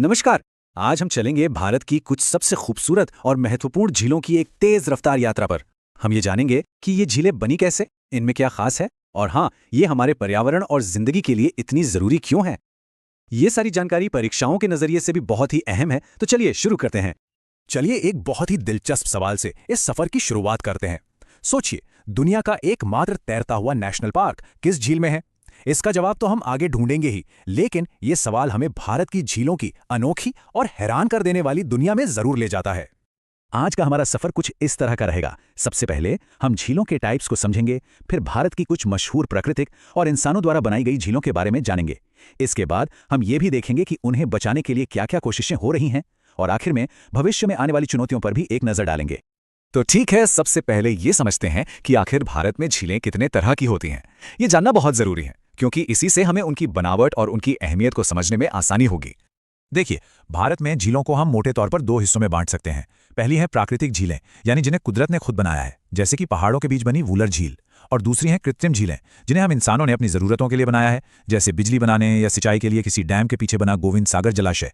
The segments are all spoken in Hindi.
नमस्कार। आज हम चलेंगे भारत की कुछ सबसे खूबसूरत और महत्वपूर्ण झीलों की एक तेज रफ्तार यात्रा पर। हम ये जानेंगे कि ये झीलें बनी कैसे, इनमें क्या खास है और हाँ, ये हमारे पर्यावरण और जिंदगी के लिए इतनी जरूरी क्यों है। ये सारी जानकारी परीक्षाओं के नजरिए से भी बहुत ही अहम है, तो चलिए शुरू करते हैं। चलिए एक बहुत ही दिलचस्प सवाल से इस सफर की शुरुआत करते हैं। सोचिए, दुनिया का एकमात्र तैरता हुआ नेशनल पार्क किस झील में है? इसका जवाब तो हम आगे ढूंढेंगे ही, लेकिन ये सवाल हमें भारत की झीलों की अनोखी और हैरान कर देने वाली दुनिया में जरूर ले जाता है। आज का हमारा सफर कुछ इस तरह का रहेगा। सबसे पहले हम झीलों के टाइप्स को समझेंगे, फिर भारत की कुछ मशहूर प्राकृतिक और इंसानों द्वारा बनाई गई झीलों के बारे में जानेंगे। इसके बाद हम ये भी देखेंगे कि उन्हें बचाने के लिए क्या-क्या कोशिशें हो रही हैं, और आखिर में भविष्य में आने वाली चुनौतियों पर भी एक नजर डालेंगे। तो ठीक है, सबसे पहले ये समझते हैं कि आखिर भारत में झीलें कितने तरह की होती हैं। ये जानना बहुत जरूरी है, क्योंकि इसी से हमें उनकी बनावट और उनकी अहमियत को समझने में आसानी होगी। देखिए, भारत में झीलों को हम मोटे तौर पर दो हिस्सों में बांट सकते हैं। पहली है प्राकृतिक झीलें, यानी जिन्हें कुदरत ने खुद बनाया है, जैसे कि पहाड़ों के बीच बनी वूलर झील। और दूसरी हैं कृत्रिम झीलें, जिन्हें हम इंसानों ने अपनी जरूरतों के लिए बनाया है, जैसे बिजली बनाने या सिंचाई के लिए किसी डैम के पीछे बना गोविंद सागर जलाशय।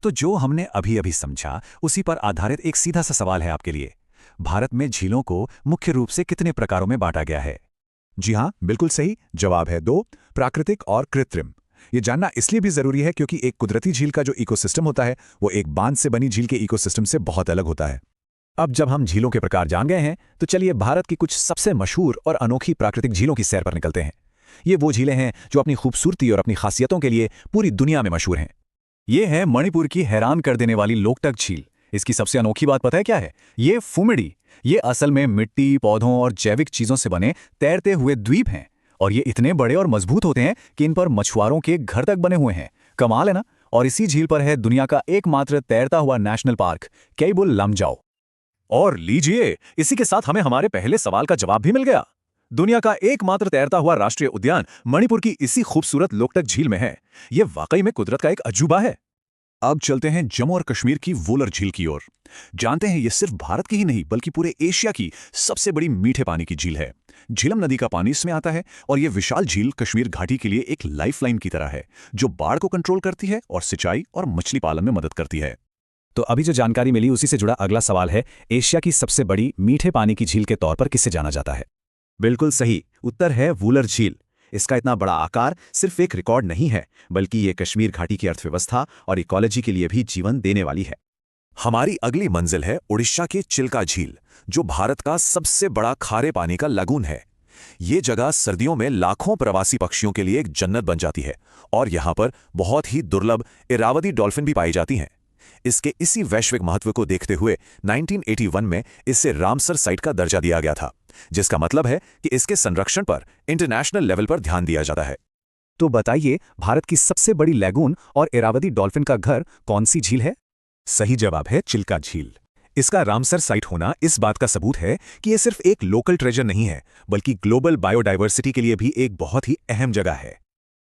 तो जो हमने अभी अभी समझा, उसी पर आधारित एक सीधा सा सवाल है आपके लिए। भारत में झीलों को मुख्य रूप से कितने प्रकारों में बांटा गया है? जी हाँ, बिल्कुल सही जवाब है दो, प्राकृतिक और कृत्रिम। ये जानना इसलिए भी जरूरी है क्योंकि एक कुदरती झील का जो इकोसिस्टम होता है, वो एक बांध से बनी झील के इकोसिस्टम से बहुत अलग होता है। अब जब हम झीलों के प्रकार जान गए हैं, तो चलिए भारत की कुछ सबसे मशहूर और अनोखी प्राकृतिक झीलों की सैर पर निकलते हैं। ये वो झीलें हैं जो अपनी खूबसूरती और अपनी खासियतों के लिए पूरी दुनिया में मशहूर हैं। ये है मणिपुर की हैरान कर देने वाली लोकटक झील। इसकी सबसे अनोखी बात पता है क्या है? ये फुमिडी। ये असल में मिट्टी, पौधों और जैविक चीजों से बने तैरते हुए द्वीप हैं, और ये इतने बड़े और मजबूत होते हैं कि इन पर मछुआरों के घर तक बने हुए हैं। कमाल है ना? और इसी झील पर है दुनिया का एकमात्र तैरता हुआ नेशनल पार्क, केबुल लमजाओ। और लीजिए, इसी के साथ हमें हमारे पहले सवाल का जवाब भी मिल गया। दुनिया का एकमात्र तैरता हुआ राष्ट्रीय उद्यान मणिपुर की इसी खूबसूरत लोकटक झील में है। ये वाकई में कुदरत का एक अजूबा है। अब चलते हैं जम्मू और कश्मीर की वूलर झील की ओर। जानते हैं, ये सिर्फ भारत की ही नहीं बल्कि पूरे एशिया की सबसे बड़ी मीठे पानी की झील है। झीलम नदी का पानी इसमें आता है, और ये विशाल झील कश्मीर घाटी के लिए एक लाइफलाइन की तरह है, जो बाढ़ को कंट्रोल करती है और सिंचाई और मछली पालन में मदद करती है। तो अभी जो जानकारी मिली, उसी से जुड़ा अगला सवाल है, एशिया की सबसे बड़ी मीठे पानी की झील के तौर पर किसे जाना जाता है? बिल्कुल सही उत्तर है वूलर झील। इसका इतना बड़ा आकार सिर्फ एक रिकॉर्ड नहीं है, बल्कि ये कश्मीर घाटी की अर्थव्यवस्था और इकोलॉजी के लिए भी जीवन देने वाली है। हमारी अगली मंजिल है उड़ीसा के चिल्का झील, जो भारत का सबसे बड़ा खारे पानी का लगून है। ये जगह सर्दियों में लाखों प्रवासी पक्षियों के लिए एक जन्नत बन जाती है, और यहाँ पर बहुत ही दुर्लभ इरावदी डॉल्फिन भी पाई जाती हैं। इसके इसी वैश्विक महत्व को देखते हुए 1981 में इसे रामसर साइट का दर्जा दिया गया था, जिसका मतलब है कि इसके संरक्षण पर इंटरनेशनल लेवल पर ध्यान दिया जाता है। तो बताइए, भारत की सबसे बड़ी लैगून और इरावदी डॉल्फिन का घर कौन सी झील है? सही जवाब है चिल्का झील। इसका रामसर साइट होना इस बात का सबूत है कि यह सिर्फ एक लोकल ट्रेजर नहीं है, बल्कि ग्लोबल बायोडाइवर्सिटी के लिए भी एक बहुत ही अहम जगह है।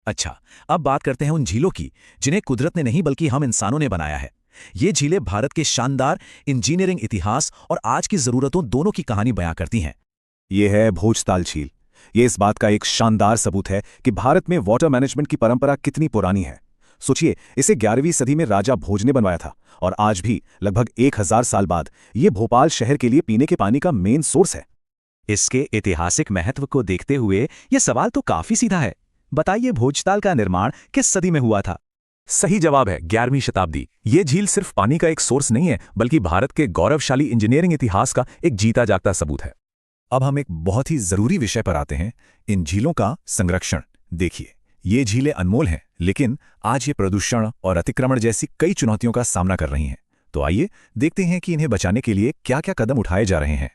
अच्छा, अब बात करते हैं उन झीलों की जिन्हें कुदरत ने नहीं बल्कि हम इंसानों ने बनाया है। ये झीलें भारत के शानदार इंजीनियरिंग इतिहास और आज की जरूरतों दोनों की कहानी बयां करती हैं। ये है भोजताल झील। ये इस बात का एक शानदार सबूत है कि भारत में वाटर मैनेजमेंट की परंपरा कितनी पुरानी है। सोचिए, इसे 11वीं सदी में राजा भोज ने बनवाया था, और आज भी लगभग 1000 साल बाद ये भोपाल शहर के लिए पीने के पानी का मेन सोर्स है। इसके ऐतिहासिक महत्व को देखते हुए यह सवाल तो काफी सीधा है। बताइए, भोजताल का निर्माण किस सदी में हुआ था? सही जवाब है 11वीं शताब्दी। ये झील सिर्फ पानी का एक सोर्स नहीं है, बल्कि भारत के गौरवशाली इंजीनियरिंग इतिहास का एक जीता जागता सबूत है। अब हम एक बहुत ही जरूरी विषय पर आते हैं, इन झीलों का संरक्षण। देखिए, ये झीलें अनमोल हैं, लेकिन आज ये प्रदूषण और अतिक्रमण जैसी कई चुनौतियों का सामना कर रही हैं। तो आइए देखते हैं कि इन्हें बचाने के लिए क्या-क्या कदम उठाए जा रहे हैं।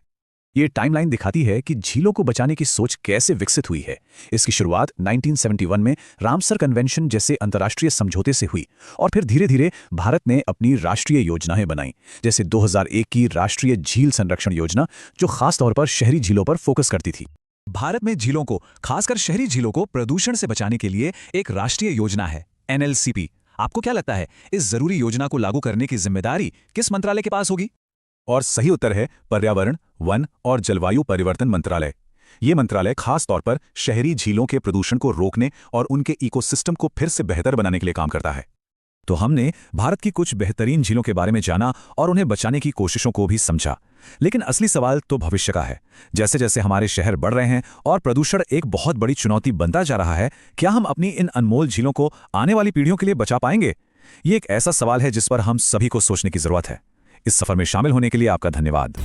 ये टाइमलाइन दिखाती है कि झीलों को बचाने की सोच कैसे विकसित हुई है। इसकी शुरुआत 1971 में रामसर कन्वेंशन जैसे अंतर्राष्ट्रीय समझौते से हुई, और फिर धीरे धीरे भारत ने अपनी राष्ट्रीय योजनाएं बनाई, जैसे 2001 की राष्ट्रीय झील संरक्षण योजना, जो खास तौर पर शहरी झीलों पर फोकस करती थी। भारत में झीलों को, खासकर शहरी झीलों को प्रदूषण से बचाने के लिए एक राष्ट्रीय योजना है, NLCP। आपको क्या लगता है, इस जरूरी योजना को लागू करने की जिम्मेदारी किस मंत्रालय के पास होगी? और सही उत्तर है पर्यावरण, वन और जलवायु परिवर्तन मंत्रालय। ये मंत्रालय खास तौर पर शहरी झीलों के प्रदूषण को रोकने और उनके इकोसिस्टम को फिर से बेहतर बनाने के लिए काम करता है। तो हमने भारत की कुछ बेहतरीन झीलों के बारे में जाना और उन्हें बचाने की कोशिशों को भी समझा। लेकिन असली सवाल तो भविष्य का है। जैसे जैसे हमारे शहर बढ़ रहे हैं और प्रदूषण एक बहुत बड़ी चुनौती बनता जा रहा है, क्या हम अपनी इन अनमोल झीलों को आने वाली पीढ़ियों के लिए बचा पाएंगे? ये एक ऐसा सवाल है जिस पर हम सभी को सोचने की जरूरत है। इस सफर में शामिल होने के लिए आपका धन्यवाद।